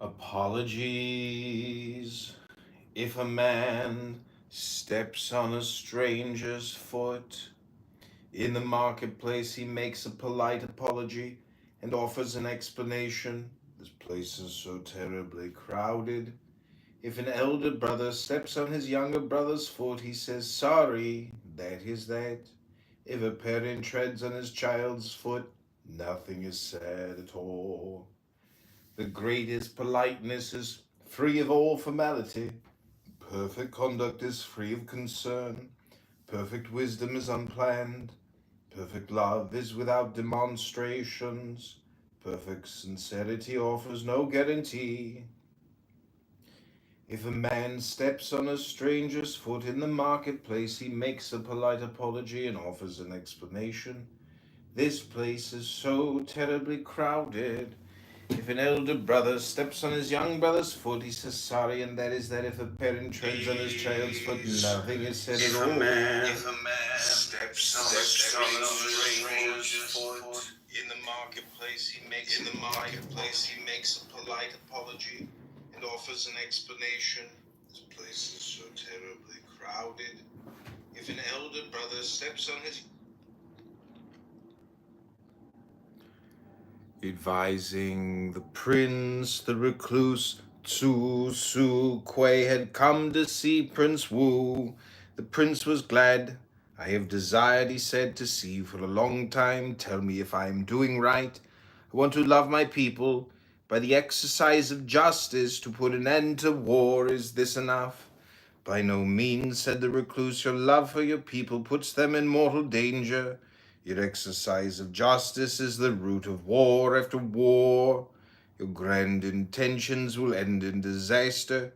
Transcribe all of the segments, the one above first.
Apologies. If a man steps on a stranger's foot in the marketplace, he makes a polite apology and offers an explanation. This place is so terribly crowded. If an elder brother steps on his younger brother's foot, he says, "Sorry, that is that." If a parent treads on his child's foot, nothing is said at all. The greatest politeness is free of all formality. Perfect conduct is free of concern. Perfect wisdom is unplanned. Perfect love is without demonstrations. Perfect sincerity offers no guarantee. If a man steps on a stranger's foot in the marketplace, he makes a polite apology and offers an explanation. This place is so terribly crowded. If an elder brother steps on his young brother's foot, he says sorry, and that is that. If a parent treads on his child's foot, nothing is said at all. If a man steps on a stranger's foot in the marketplace, he makes a polite apology and offers an explanation. This place is so terribly crowded. If an elder brother steps on his advising the prince, the recluse Tsu Su Kuei had come to see Prince Wu. The prince was glad. "I have desired," he said, "to see you for a long time. Tell me if I am doing right. I want to love my people by the exercise of justice to put an end to war. Is this enough?" "By no means," said the recluse. "Your love for your people puts them in mortal danger. Your exercise of justice is the root of war after war. Your grand intentions will end in disaster.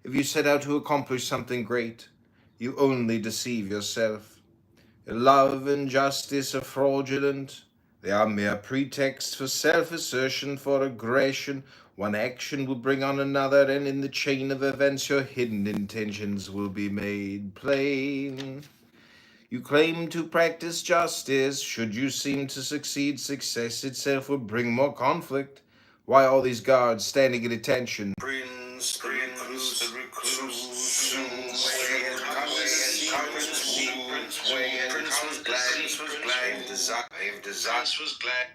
If you set out to accomplish something great, you only deceive yourself. Your love and justice are fraudulent. They are mere pretexts for self-assertion, for aggression. One action will bring on another, and in the chain of events your hidden intentions will be made plain. You claim to practice justice. Should you seem to succeed, success itself will bring more conflict. Why all these guards standing at attention?" Prince, the recluse, Prince was glad.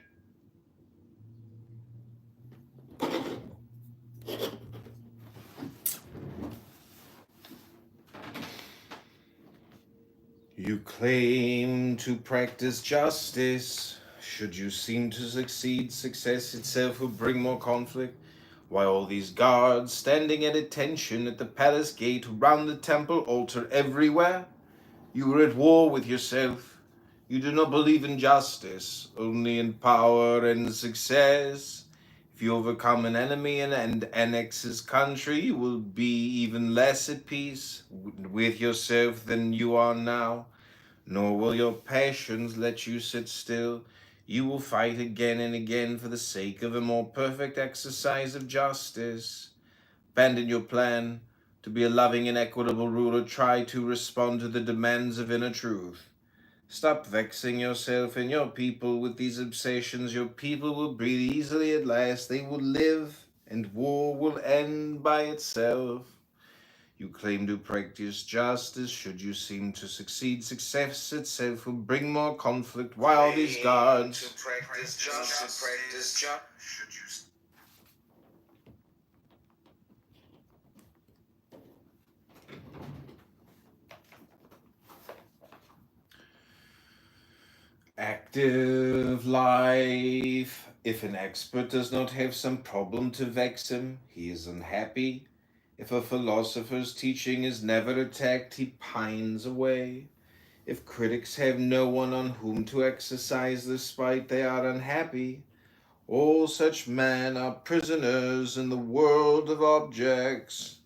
You claim to practice justice. Should you seem to succeed, success itself will bring more conflict. Why all these guards standing at attention at the palace gate, round the temple altar, everywhere? You are at war with yourself. You do not believe in justice, only in power and success. If you overcome an enemy and annex his country, you will be even less at peace with yourself than you are now. Nor will your passions let you sit still. You will fight again and again for the sake of a more perfect exercise of justice. Abandon your plan to be a loving and equitable ruler. Try to respond to the demands of inner truth. Stop vexing yourself and your people with these obsessions. Your people will breathe easily at last. They will live, and war will end by itself. You claim to practice justice. Should you seem to succeed, success itself will bring more conflict. While these guards to practice justice, should you active life. If an expert does not have some problem to vex him, he is unhappy. If a philosopher's teaching is never attacked, he pines away. If critics have no one on whom to exercise their spite, they are unhappy. All such men are prisoners in the world of objects.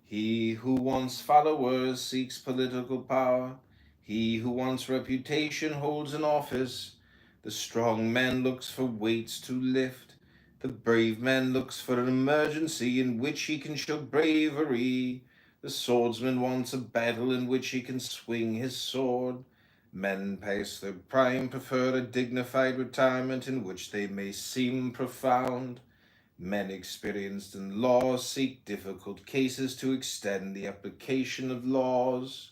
He who wants followers seeks political power. He who wants reputation holds an office. The strong man looks for weights to lift. The brave man looks for an emergency in which he can show bravery. The swordsman wants a battle in which he can swing his sword. Men past their prime prefer a dignified retirement in which they may seem profound. Men experienced in law seek difficult cases to extend the application of laws.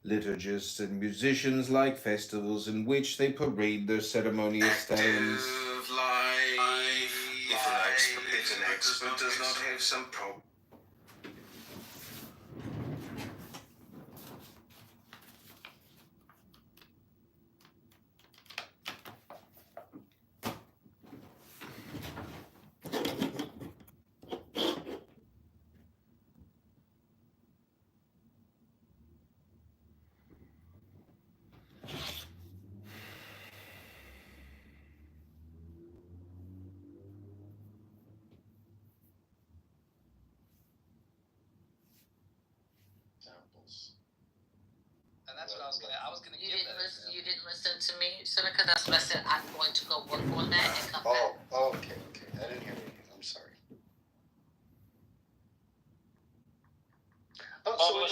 Liturgists and musicians like festivals in which they parade their ceremonious talents. If an expert does not have some problem. And that's what I was gonna give that. You didn't listen to me, Seneca. That's what I said. I'm going to go work on that and come back. Oh, okay. I didn't hear you. I'm sorry. So what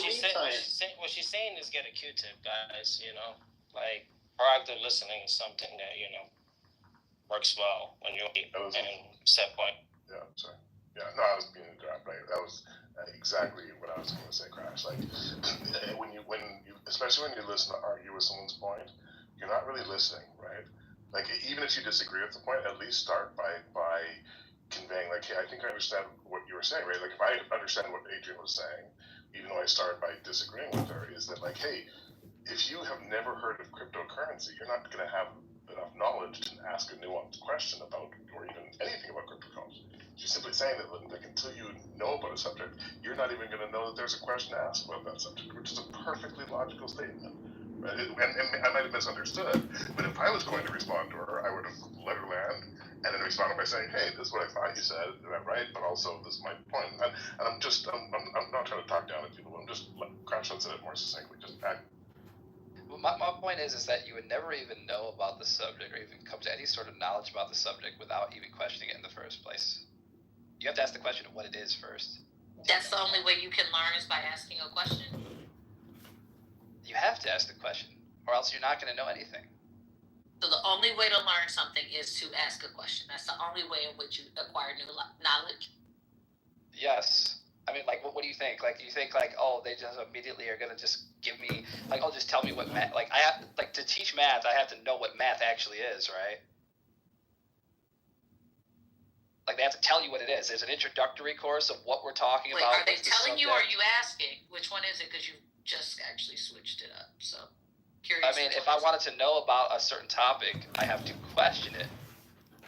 she's saying is get a Q-tip, guys. Like proactive listening is something that works well when you're and set point. Yeah, sorry. Yeah, no, I was being interrupted. That was exactly what I was going to say, Crash. Like especially when you listen to argue with someone's point, you're not really listening, right? Like even if you disagree with the point, at least start by conveying, like, hey, I think I understand what you were saying, right? Like if I understand what Adrian was saying, even though I started by disagreeing with her, is that like, hey, if you have never heard of cryptocurrency, you're not going to have enough knowledge to ask a nuanced question about, or even anything about cryptocurrency. She's simply saying that like, until you know about a subject, you're not even going to know that there's a question asked about that subject, which is a perfectly logical statement. Right? And I might have misunderstood, but if I was going to respond to her, I would have let her land and then responded by saying, hey, this is what I thought you said, and I'm right, but also this is my point. And I'm not trying to talk down at people. I'm just, Crash said it more succinctly, just act. Well, my point is that you would never even know about the subject or even come to any sort of knowledge about the subject without even questioning it in the first place. You have to ask the question of what it is first. That's the only way you can learn is by asking a question? You have to ask the question, or else you're not going to know anything. So the only way to learn something is to ask a question. That's the only way in which you acquire new knowledge? Yes. I mean, like, what do you think? Like, do you think, like, oh, they just immediately are going to just give me, like, oh, just tell me what math, like, I have, like, to teach math, I have to know what math actually is, right? Like, they have to tell you what it is. There's an introductory course of what we're talking about. Are they telling you or are you asking? Which one is it? Because you just actually switched it up, so curious. I mean, if I wanted to know about a certain topic, I have to question it.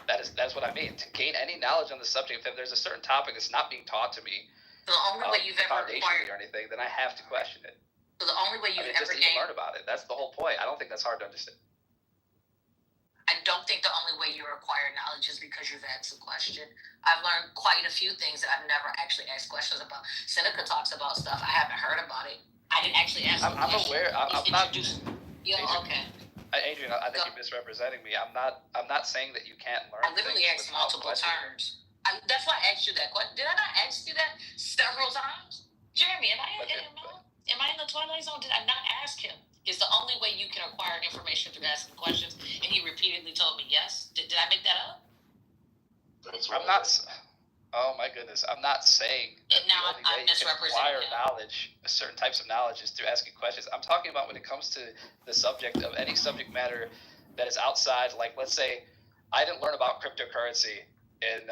That's what I mean. To gain any knowledge on the subject, if there's a certain topic that's not being taught to me, the only way you've ever acquired or anything, then I have to question it. So the only way you've ever gained, learn about it. That's the whole point. I don't think that's hard to understand. I don't think the only way you acquire knowledge is because you've asked a question. I've learned quite a few things that I've never actually asked questions about. Seneca talks about stuff I haven't heard about it. I didn't actually ask. I'm aware. I'm not. Okay. Adrian, I think you're misrepresenting me. I'm not saying that you can't learn. I literally asked multiple terms. That's why I asked you that question. Did I not ask you that several times? Jeremy, am I in the Twilight Zone? Did I not ask him? It's the only way you can acquire information through asking questions, and he repeatedly told me yes. Did I make that up? I'm not. Oh my goodness! I'm not saying that the only way you can acquire knowledge, certain types of knowledge, is through asking questions. I'm talking about when it comes to the subject of any subject matter that is outside. Like, let's say, I didn't learn about cryptocurrency in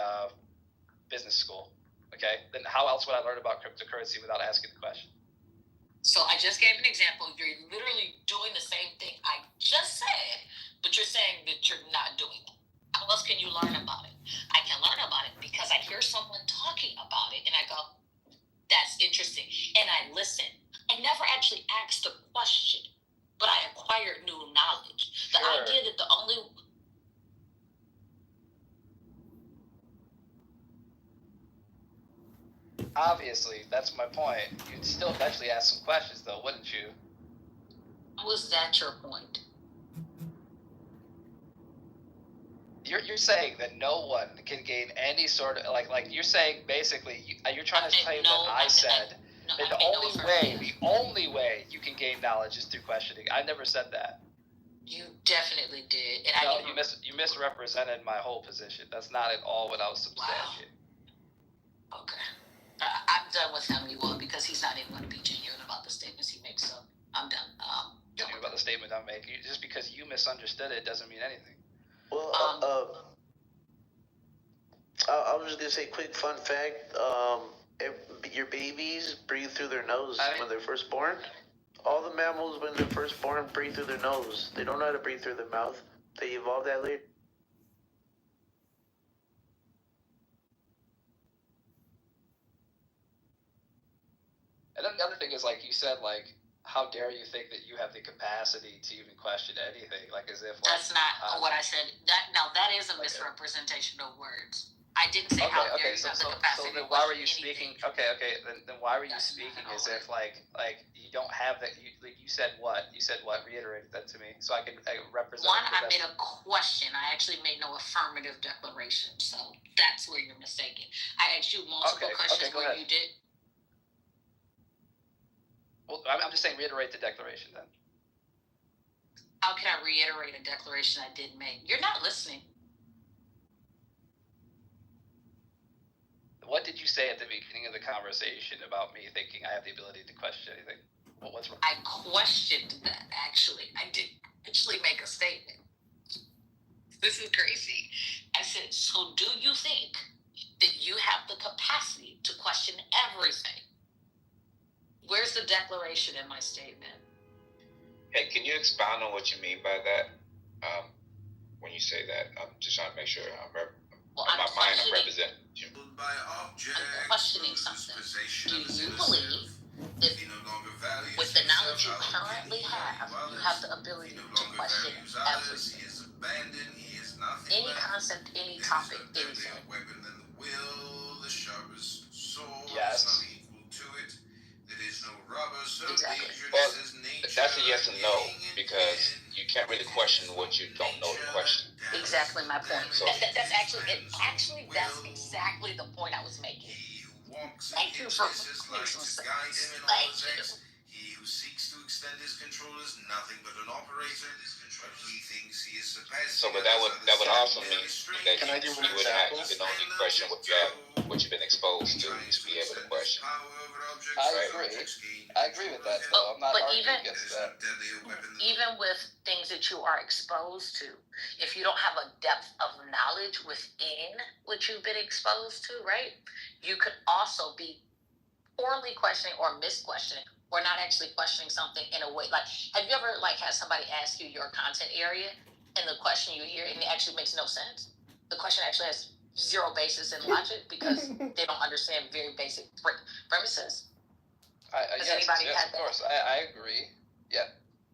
business school. Okay, then how else would I learn about cryptocurrency without asking the question? So I just gave an example. You're literally doing the same thing I just said, but you're saying that you're not doing it. How else can you learn about it? I can learn about it because I hear someone talking about it and I go, that's interesting. And I listen. I never actually asked the question, but I acquired new knowledge. The idea that the only... Obviously, that's my point. You'd still eventually ask some questions, though, wouldn't you? Was that your point? You're saying that no one can gain any sort of like you're saying basically you're trying to claim that I said that the only way you can gain knowledge is through questioning. I never said that. You definitely did. And you misrepresented my whole position. That's not at all what I was substantiating. Wow. statement I'm making. Just because you misunderstood it doesn't mean anything. Well, I was just gonna say, quick fun fact. Your babies breathe through their nose when they're first born. All the mammals, when they're first born, breathe through their nose. They don't know how to breathe through their mouth. They evolve that later. And then the other thing is, like you said, like, how dare you think that you have the capacity to even question anything? Like, as if, like, that's not what I said. That is a misrepresentation of words. I didn't say how dare you have the capacity. So then why were you speaking? Then why were you speaking as if like you don't have that? You said what? You said what? Reiterate that to me so I can represent. One, I made a question. I actually made no affirmative declaration. So that's where you're mistaken. I asked you multiple questions where you did. Well, I'm just saying reiterate the declaration then. How can I reiterate a declaration I didn't make? You're not listening. What did you say at the beginning of the conversation about me thinking I have the ability to question anything? What's wrong? I questioned that, actually. I didn't actually make a statement. This is crazy. I said, so do you think that you have the capacity to question everything? Where's the declaration in my statement? Hey, can you expound on what you mean by that? When you say that, I'm just trying to make sure I'm representing you. I'm questioning something. Do you believe that with the knowledge you currently have, you have the ability to question everything? Any concept, any topic, anything? Yes. Exactly. Well, that's a yes and no, because you can't really question what you don't know to question. Exactly my point. That's actually that's exactly the point I was making. Thank you for putting some sense. Thank you. He who seeks to extend his control is nothing but an operator, but he thinks he is surpassing. So, but that would also mean that you can only question what you've been exposed to be able to question. I agree with that, though. I'm not arguing against that. Even with things that you are exposed to, if you don't have a depth of knowledge within what you've been exposed to, right? You could also be poorly questioning or misquestioning or not actually questioning something in a way. Like, have you ever had somebody ask you your content area and the question you hear and it actually makes no sense? The question actually has zero basis in logic because they don't understand very basic premises. Yes, of course. I agree. Yeah.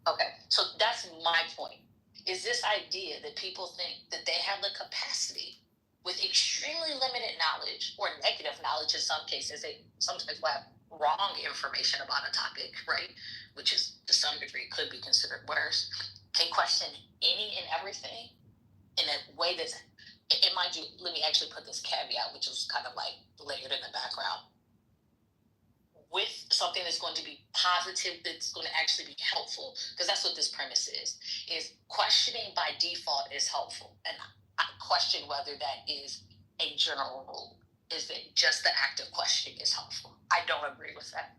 Okay, so that's my point. Is this idea that people think that they have the capacity with extremely limited knowledge or negative knowledge in some cases, they sometimes have wrong information about a topic, right? Which is to some degree could be considered worse, can question any and everything in a way that's, and mind you, let me actually put this caveat, which was kind of layered in the background. With something that's going to be positive, that's going to actually be helpful, because that's what this premise is questioning by default is helpful. And I question whether that is a general rule. Is that just the act of questioning is helpful? I don't agree with that.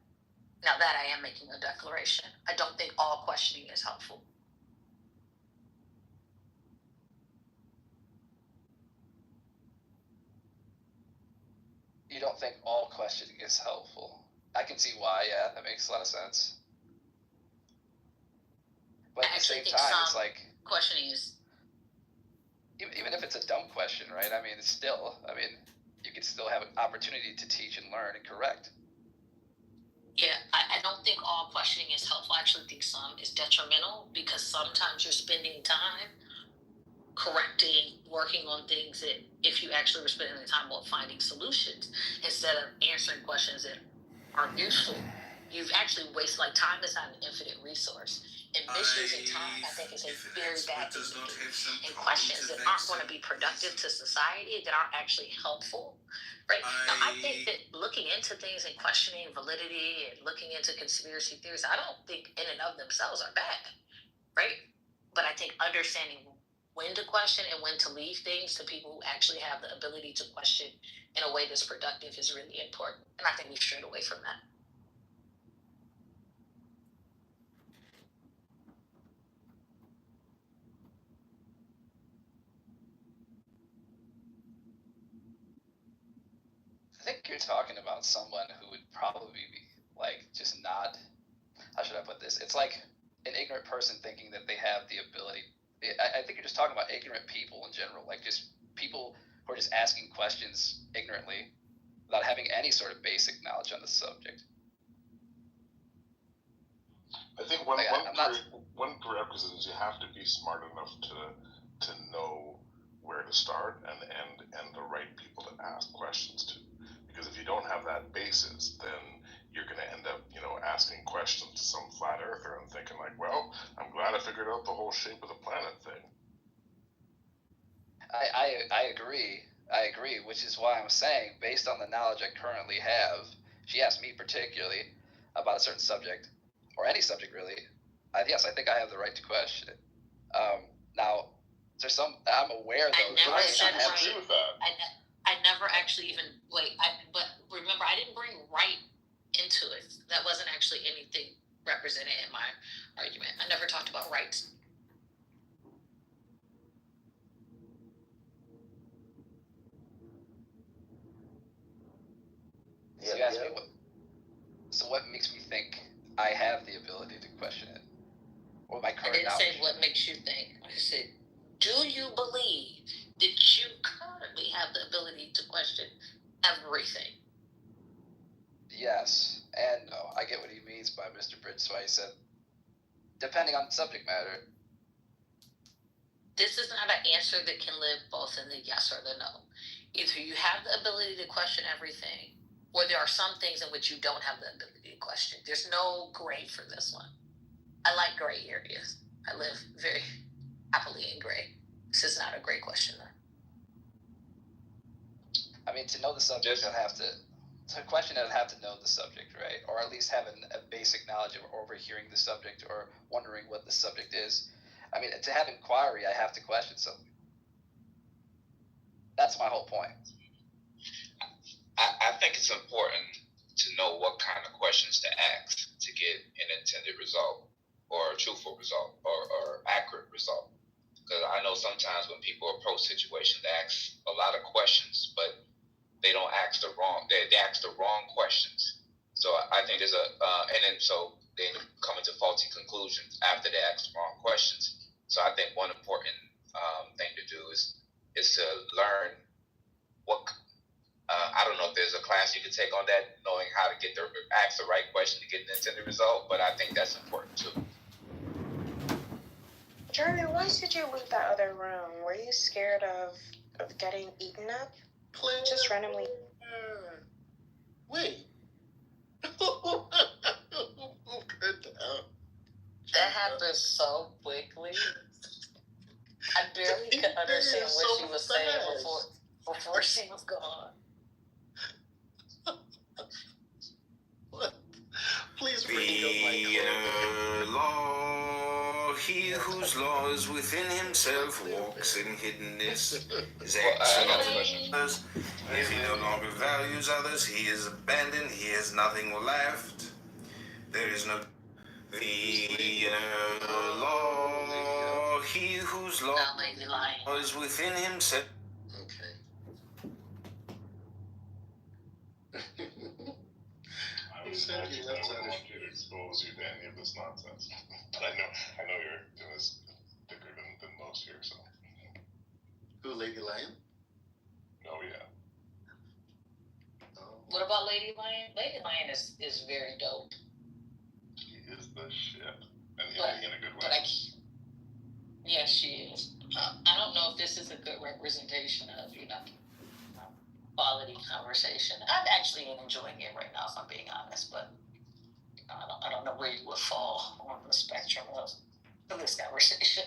Now that I am making a declaration, I don't think all questioning is helpful. You don't think all questioning is helpful? I can see why, yeah, that makes a lot of sense. But at the same time, it's like questioning is, even if it's a dumb question, right? I mean, it's still, you can still have an opportunity to teach and learn and correct. Yeah, I don't think all questioning is helpful. I actually think some is detrimental because sometimes you're spending time correcting, working on things that if you actually were spending the time on finding solutions instead of answering questions that are useful, you've actually wasted, time is not an infinite resource. And misusing time, I think, is a very bad thing to do. And questions that aren't going to be productive to society, that aren't actually helpful, right? Now, I think that looking into things and questioning validity and looking into conspiracy theories, I don't think in and of themselves are bad, right? But I think understanding when to question and when to leave things to people who actually have the ability to question in a way that's productive is really important. And I think we've strayed away from that. you're talking about someone who would probably be like just not. How should I put this? It's like an ignorant person thinking that they have the ability. I think you're just talking about ignorant people in general, like just people who are just asking questions ignorantly without having any sort of basic knowledge on the subject. I think one prerequisite is you have to be smart enough to know where to start and the right people to ask questions to. Because if you don't have that basis, then you're going to end up, asking questions to some flat earther and thinking like, well, I'm glad I figured out the whole shape of the planet thing. I agree, which is why I'm saying, based on the knowledge I currently have, she asked me particularly about a certain subject, or any subject really. Yes, I think I have the right to question it. Now, there's some, I'm aware though. I never said I agree with that. I never actually even, but remember, I didn't bring right into it. That wasn't actually anything represented in my argument. I never talked about rights. So you asked me what makes me think I have the ability to question it? Or my current knowledge? I didn't say what makes you think. I said, do you believe that you currently have the ability to question everything? Yes, and no. I get what he means by Mr. Bridge, so I said, depending on the subject matter. This is not an answer that can live both in the yes or the no. Either you have the ability to question everything, or there are some things in which you don't have the ability to question. There's no gray for this one. I like gray areas. I live very happily in gray. This is not a gray question, though. I mean, to know the subject, to question it, I'd have to know the subject, right? Or at least have a basic knowledge of overhearing the subject or wondering what the subject is. I mean, to have inquiry, I have to question something. That's my whole point. I think it's important to know what kind of questions to ask to get an intended result or a truthful result or accurate result. Because I know sometimes when people approach situations, they ask a lot of questions, but they don't ask the wrong. They ask the wrong questions. So I think there's so they come into faulty conclusions after they ask the wrong questions. So I think one important thing to do is to learn what. I don't know if there's a class you could take on that, knowing how to ask the right question to get an intended result, but I think that's important too. Jeremy, why did you leave that other room? Were you scared of getting eaten up? Just randomly. Wait. That happened so quickly. I barely could understand what she was saying before she was gone. What? Please read your law, he whose law is within himself walks in hiddenness. His actions, if he no longer values others, he is abandoned, he has nothing left. There is no law, he whose law is within himself. Okay. I wouldn't want you to expose you to any of this nonsense. But I know you're doing this thicker than most here, so. Who, Lady Lion? Oh, yeah. Oh. What about Lady Lion? Lady Lion is very dope. She is the shit. And in a good way. Yes, she is. I don't know if this is a good representation of, quality conversation. I'm actually enjoying it right now, if I'm being honest, but I don't know where you would fall on the spectrum of this conversation.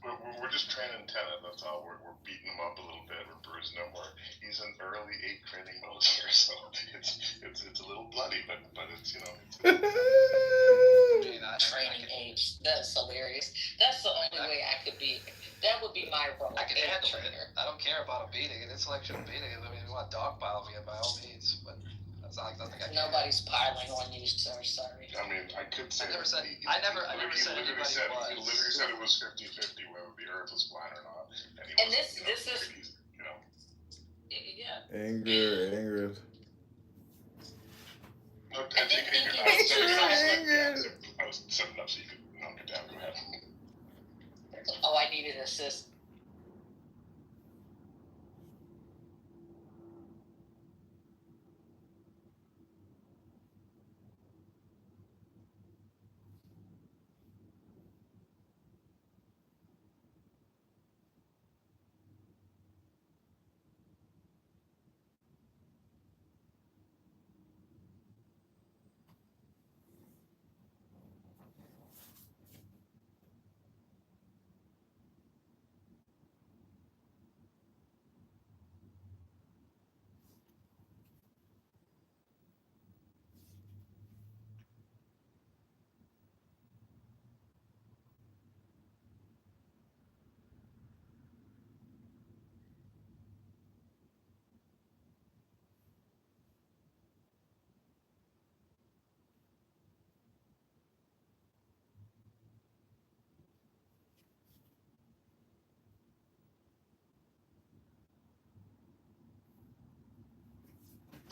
We're just training tenant, that's all. We're beating him up a little bit, we're bruising him. He's in early 8th training mode here, so it's a little bloody, but it's Training age. That's hilarious. That's the only way I could be. That would be my role. I can handle it. I don't care about a beating, an intellectual beating. I mean, if you want to dogpile me, by all means, but that's not like nothing I can. Nobody's piling on you, sir. Sorry. I mean, I could say. I never said He anybody was. He literally said it was 50-50 whether the Earth was flat or not. And this is. You know. Yeah. Ingrid. I think thinking I is too fast. was setting up so you could knock it down. Go ahead. Oh, I needed assist.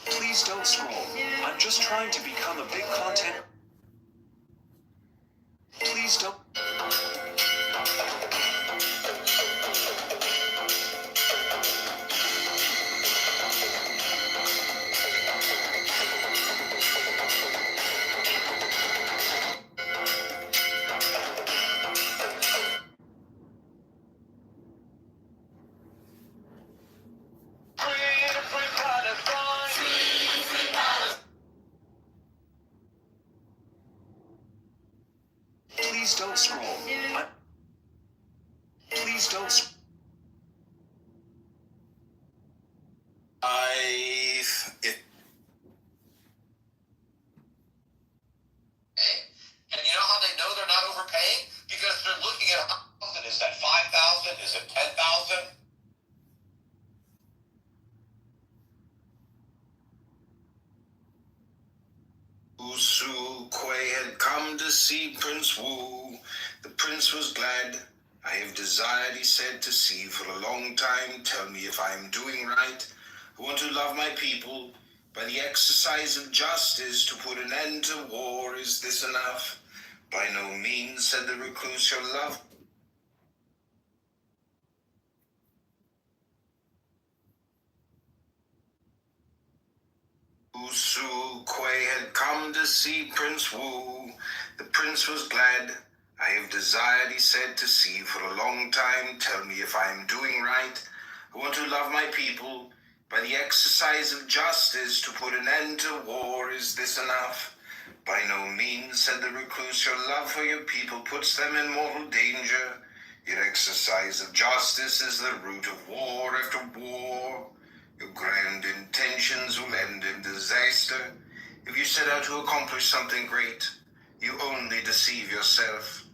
Please don't scroll. I'm just trying to become a big content. Please don't. Please don't scroll. Please don't. And you know how they know they're not overpaying? Because they're looking at 1,000. Is that 5,000? Is it 10,000? Usu Kuei had come to see Prince Wu. The prince was glad. I have desired, he said, to see for a long time. Tell me if I am doing right. I want to love my people. By the exercise of justice, to put an end to war. Is this enough? By no means, said the recluse, your love. Usu Kuei had come to see Prince Wu. The prince was glad. I have desired, he said, to see for a long time. Tell me if I am doing right. I want to love my people. By the exercise of justice, to put an end to war. Is this enough? By no means, said the recluse. Your love for your people puts them in mortal danger. Your exercise of justice is the root of war after war. Your grand intentions will end in disaster. If you set out to accomplish something great, you only deceive yourself.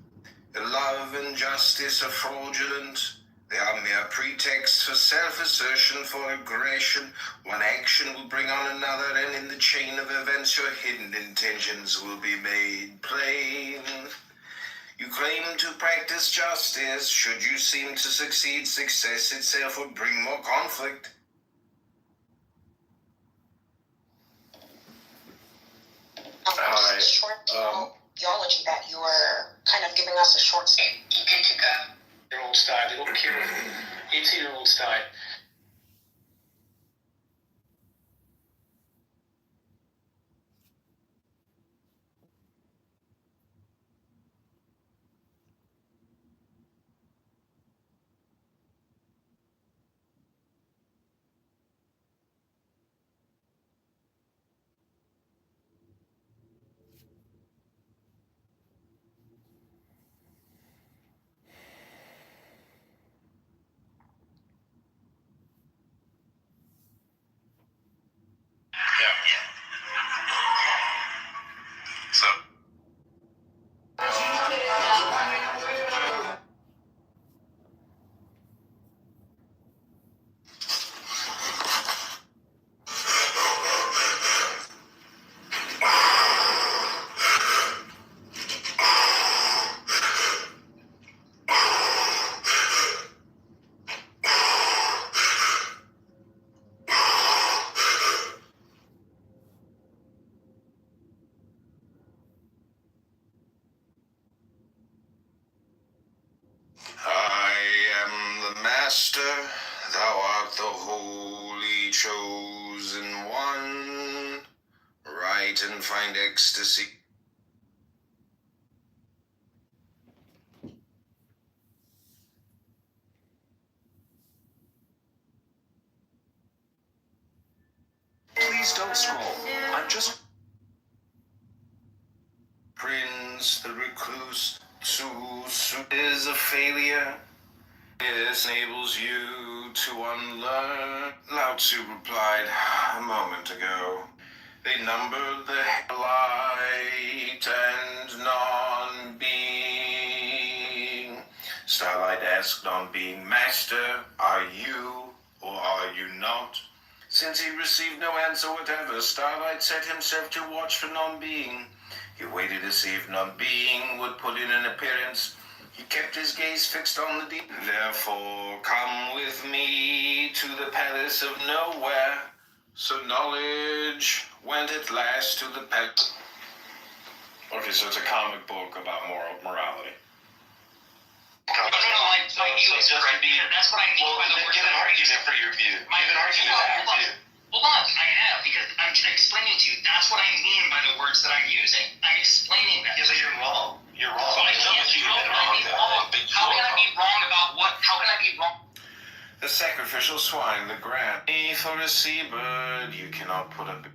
Your love and justice are fraudulent. They are mere pretexts for self-assertion, for aggression. One action will bring on another, and in the chain of events your hidden intentions will be made plain. You claim to practice justice. Should you seem to succeed, success itself would bring more conflict. Short theology that you were kind of giving us a short statement. Good to go. Year-old style, little kid, 18-year-old style. Master, thou art the holy chosen one. Write and find ecstasy. Please don't scroll. I'm just... Prince the recluse is a failure. This enables you to unlearn. Lao Tzu replied a moment ago. They numbered the light and non-being. Starlight asked non-being, Master, are you or are you not? Since he received no answer whatever, Starlight set himself to watch for non-being. He waited to see if non-being would put in an appearance. He kept his gaze fixed on the deep. Therefore, come with me to the palace of nowhere. So knowledge went at last to the palace. Okay, so it's a comic book about morality. No, like view is correct. That's what I mean by the word. Give an argument for your view. Give an argument for your view. Hold on, I have, because I'm explaining to you. That's what I mean by the words that I'm using. I'm explaining that. Yeah, but you're wrong. You're wrong. So how can I be wrong about what? How can I be wrong? The sacrificial swine, the grant. For a seabird, you cannot put up.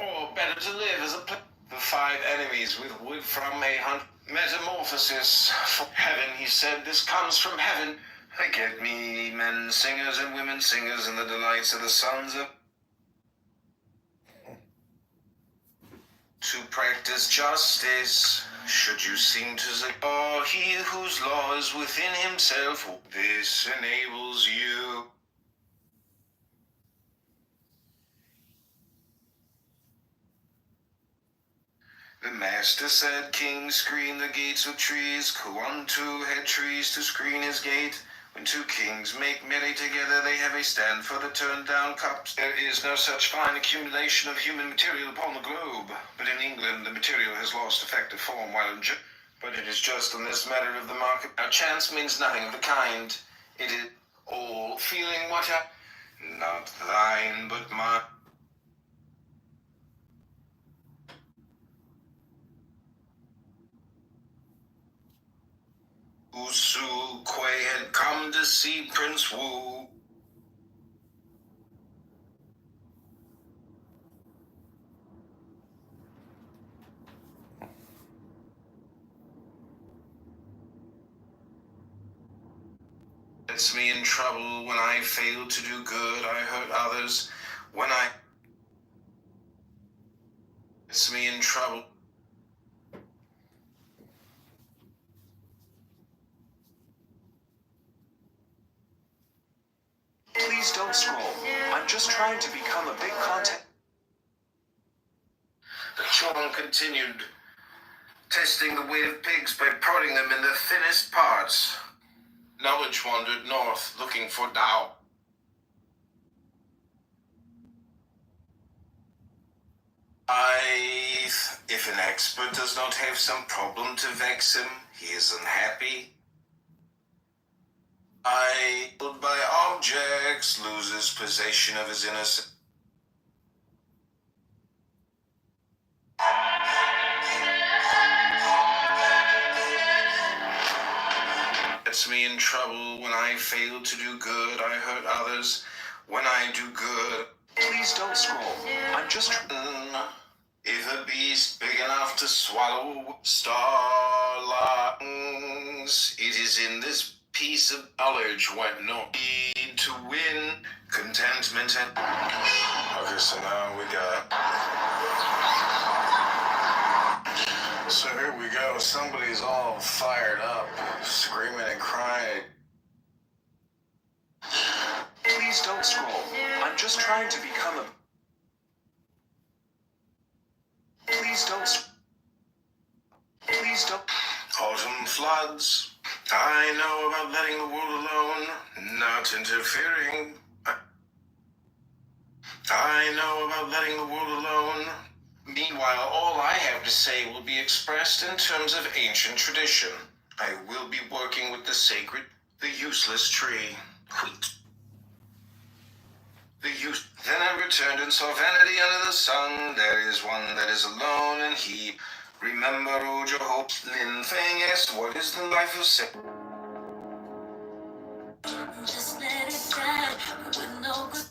Or better to live as a the 5 enemies with wood from a hunt. Metamorphosis. For heaven, he said, this comes from heaven. I get me men singers and women singers and the delights of the sons of... To practice justice, should you seem to say, oh, he whose law is within himself, this enables you. The master said, King, screen the gates with trees. Kuantu had trees to screen his gate. When 2 kings make merry together, they have a stand for the turned-down cups. There is no such fine accumulation of human material upon the globe. But in England, the material has lost effective form, while in but it is just on this matter of the market. Now, chance means nothing of the kind. It is all feeling what not thine, but mine. Usu Kuei had come to see Prince Wu. Gets me in trouble when I fail to do good. I hurt others when I... Gets me in trouble. Please don't scroll. I'm just trying to become a big content. The children continued, testing the weight of pigs by prodding them in the thinnest parts. Knowledge wandered north, looking for Tao. If an expert does not have some problem to vex him, he is unhappy. By objects, loses possession of his innocence. Gets me in trouble when I fail to do good. I hurt others when I do good. Please don't scroll. I'm just... If a beast big enough to swallow starlings, it is in this piece of knowledge when no need to win contentment and... Okay, so now we got... So here we go. Somebody's all fired up, screaming and crying. Please don't scroll. I'm just trying to become a... Please don't... Please don't... Autumn floods. I know about letting the world alone, not interfering. I know about letting the world alone. Meanwhile, all I have to say will be expressed in terms of ancient tradition. I will be working with the sacred, the useless tree. Then I returned and saw vanity under the sun. There is one that is alone, and he. Remember, O Jehovah, Lin Fang asked, what is the life of sin? Just let it die with no good.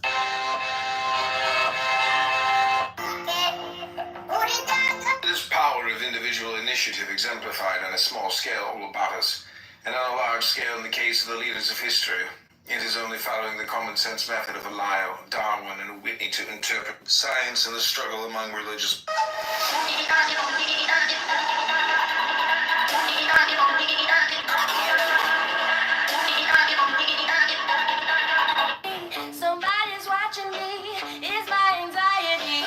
This power of individual initiative exemplified on a small scale all about us, and on a large scale in the case of the leaders of history. It is only following the common sense method of a Lyle, Darwin, and a Whitney to interpret science and the struggle among religious. Somebody's watching me, is my anxiety.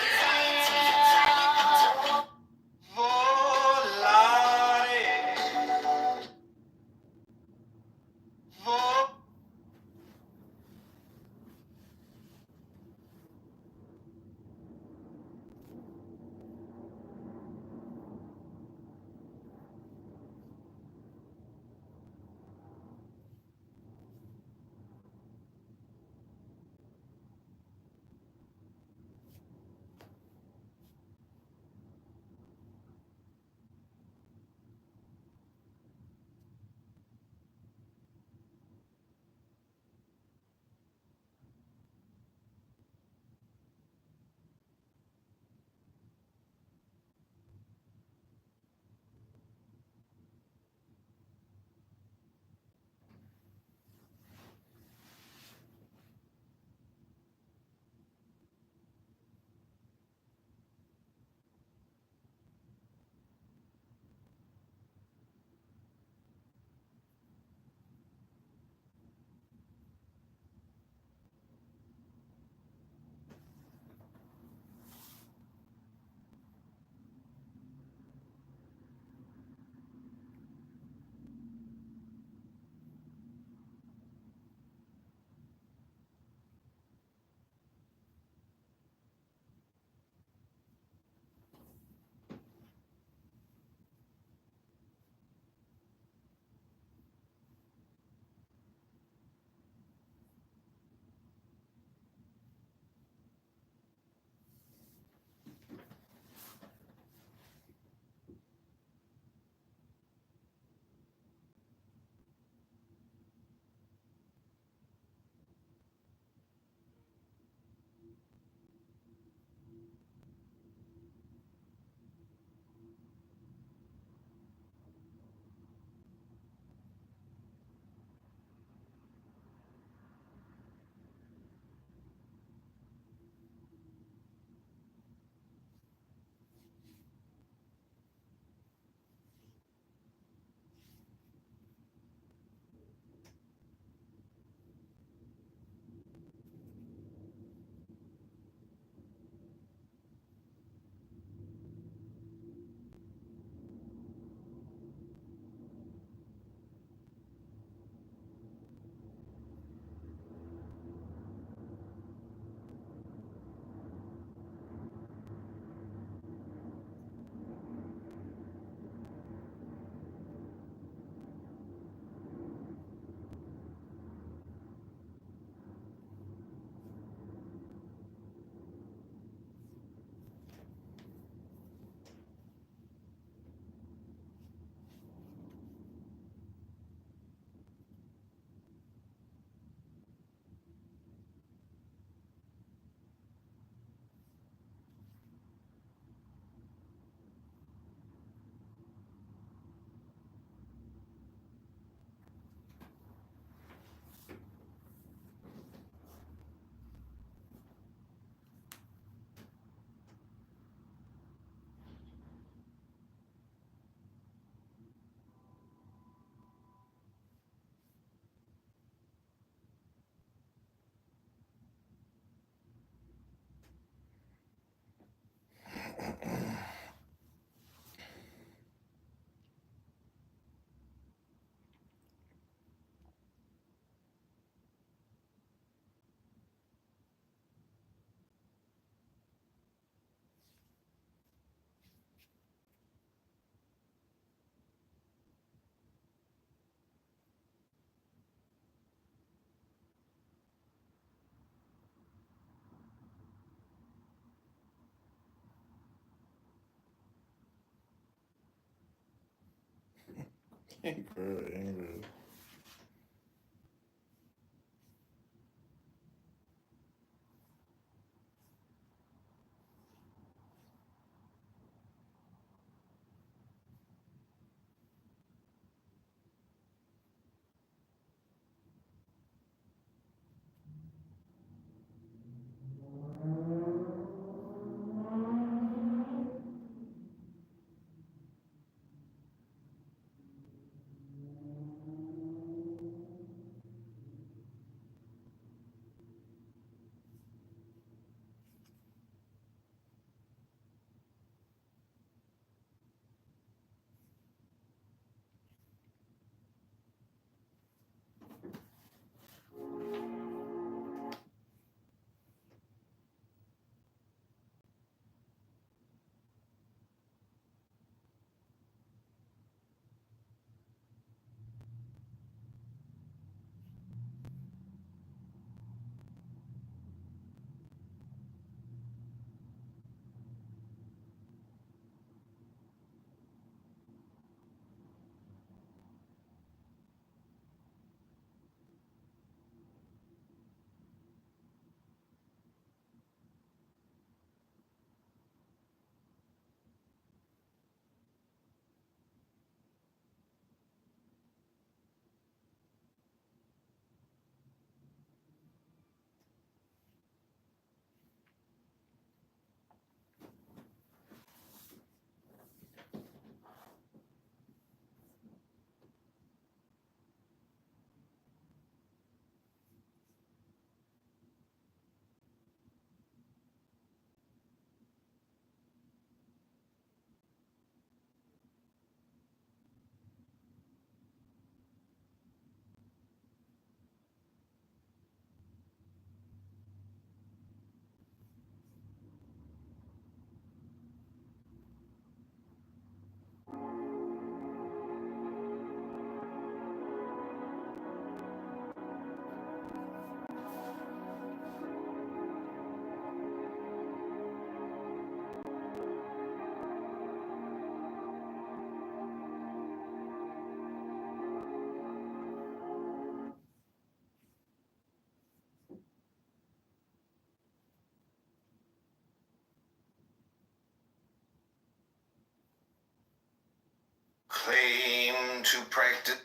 Claim to practice.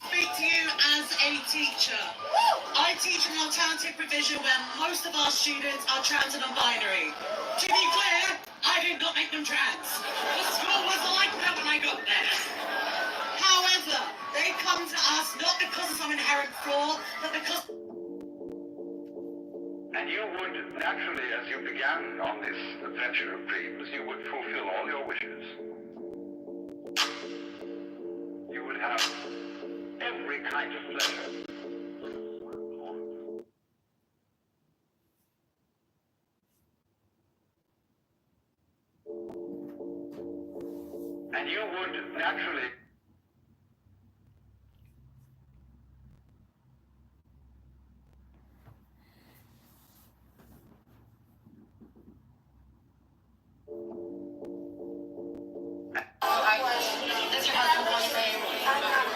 Speak to you as a teacher. I teach an alternative provision where most of our students are trans and non-binary. To be clear, I did not make them trans. The school was like that when I got there. However, they come to us not because of some inherent flaw, but because... And you would naturally, as you began on this adventure of dreams, you would fulfill all your wishes. You would have every kind of pleasure. And you would naturally... Does your husband want to say? Does your husband?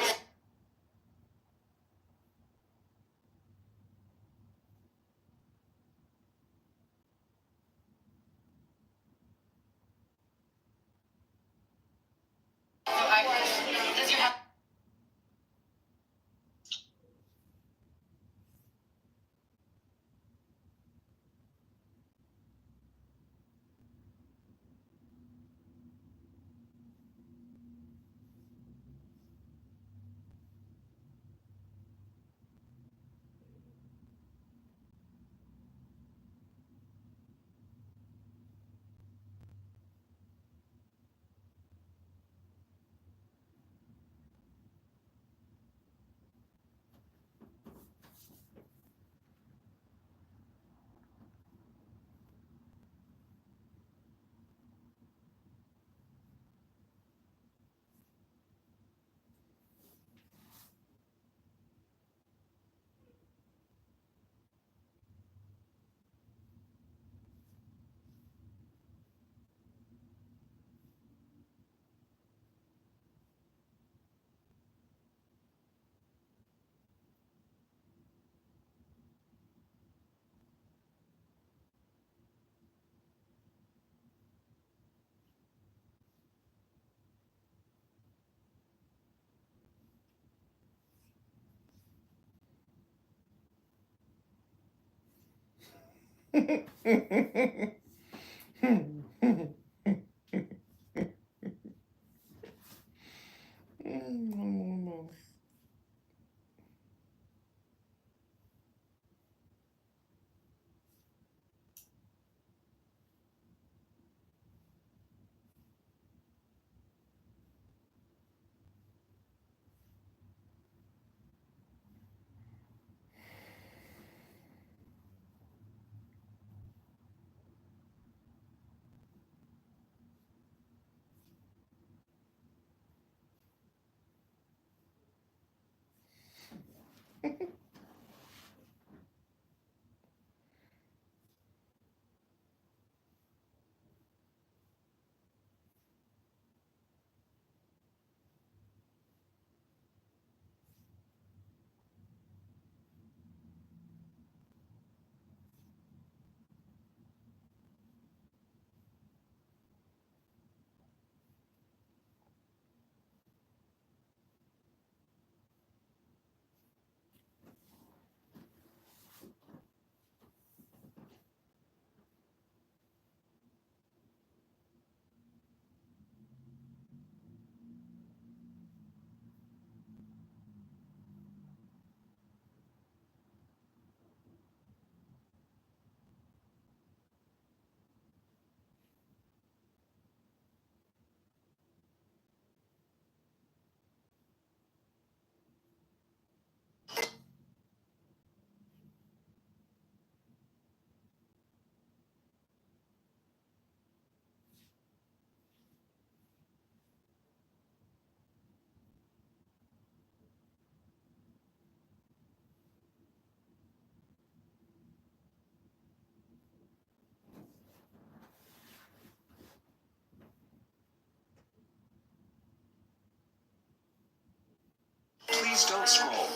Please don't scroll.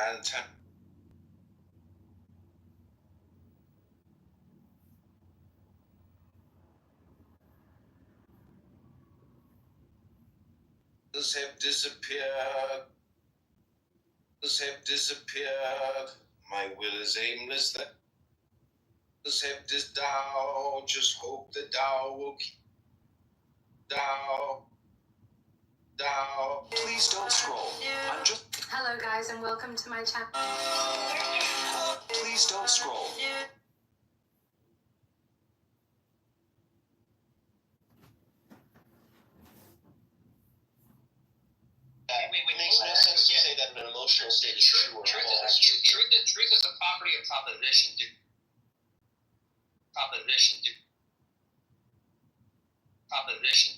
Fantastic. Have disappeared. Have disappeared. My will is aimless. That have this Tao. Just hope the Tao will keep Tao. Tao. Please don't scroll. I'm just. Hello, guys, and welcome to my channel. Please don't scroll. It makes no sense to say that an emotional state is true or false. Truth is a property of proposition. Proposition.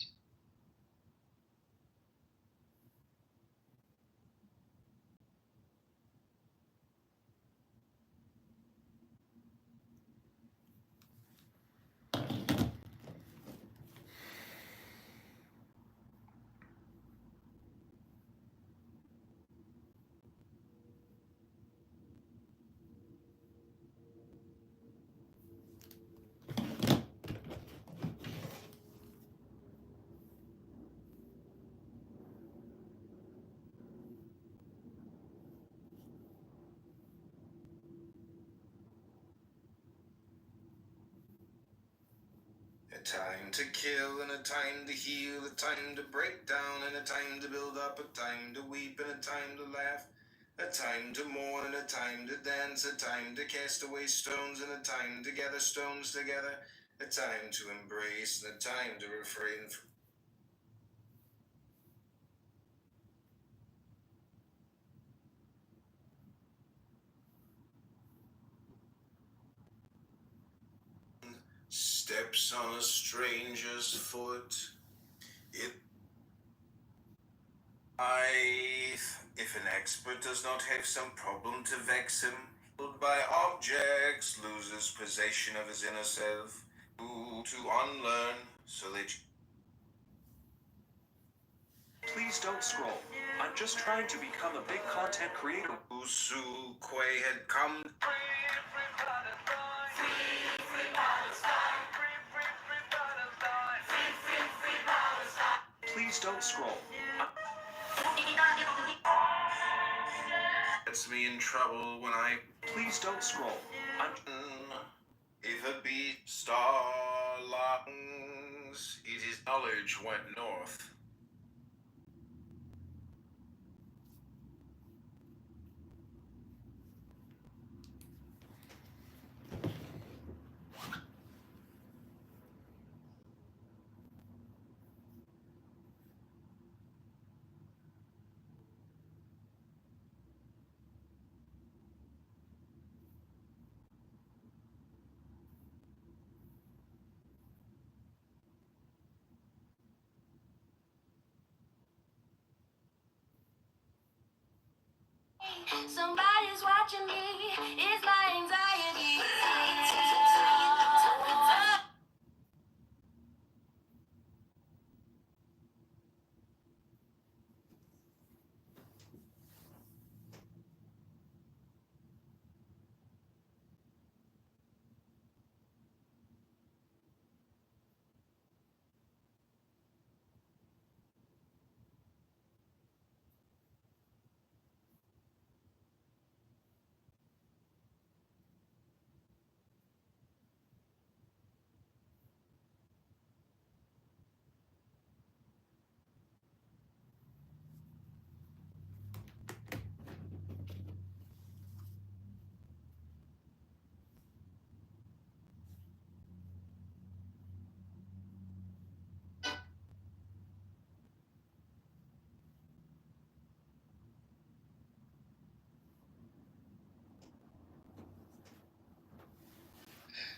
A time to kill and a time to heal, a time to break down and a time to build up, a time to weep and a time to laugh, a time to mourn and a time to dance, a time to cast away stones and a time to gather stones together, a time to embrace and a time to refrain from. Steps on a stranger's foot. If an expert does not have some problem to vex him, by objects, loses possession of his inner self, to unlearn, so that. Please don't scroll. I'm just trying to become a big content creator. Usu Quay had come. Please don't scroll. Gets me in trouble when I. Please don't scroll. If a beat star lungs, it is knowledge went north. Somebody's watching me. It's my anxiety.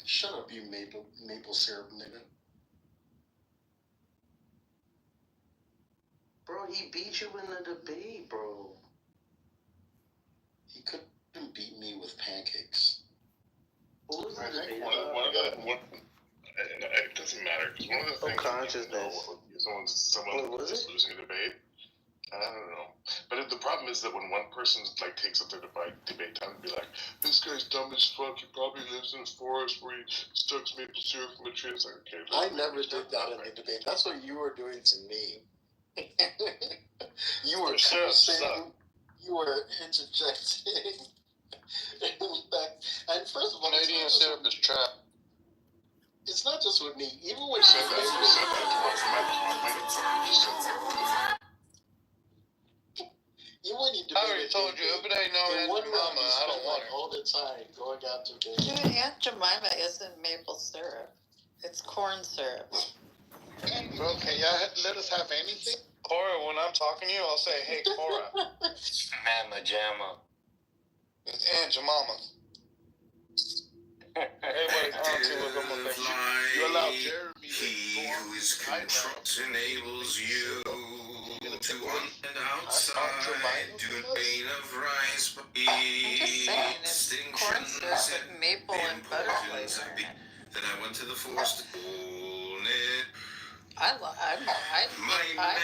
Shut up, you maple syrup nigga. Bro, he beat you in the debate, bro. He couldn't beat me with pancakes. What was I the think debate? it doesn't matter, because one of the things consciousness. someone's just losing a debate. I don't know. But the problem is that when one person like takes up their debate time and be like, "This guy's dumb as fuck. He probably lives in a forest where he sucks maple syrup from a tree." It's like, okay. I never did that in the debate. That's what you were doing to me. You were saying, you were interjecting. And first of all, Canadian syrup is trap. It's not just with me. Even when you said that. Even when you debate, I already told you, if it ain't no Aunt Jemima, I don't want it. All the time going out to dinner. Dude, Aunt Jemima isn't maple syrup. It's corn syrup. Bro, can y'all let us have anything? Cora, when I'm talking to you, I'll say, "Hey, Cora." Mama Jamma. It's Aunt Jemima. Everybody auntie was almost like, you allow Jeremy He who is contrite enables you to unbend outside, do a grain of rice, but I'm just saying, it's corn syrup with maple and butter flavor in it. Then I went to the forest to pull it. I like my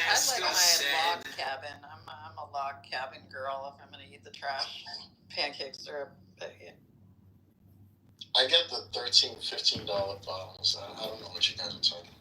log cabin. I'm a log cabin girl if I'm gonna eat the trash pancake syrup. But, yeah. I get the $13, $15 bottles. I don't know what you guys are talking about.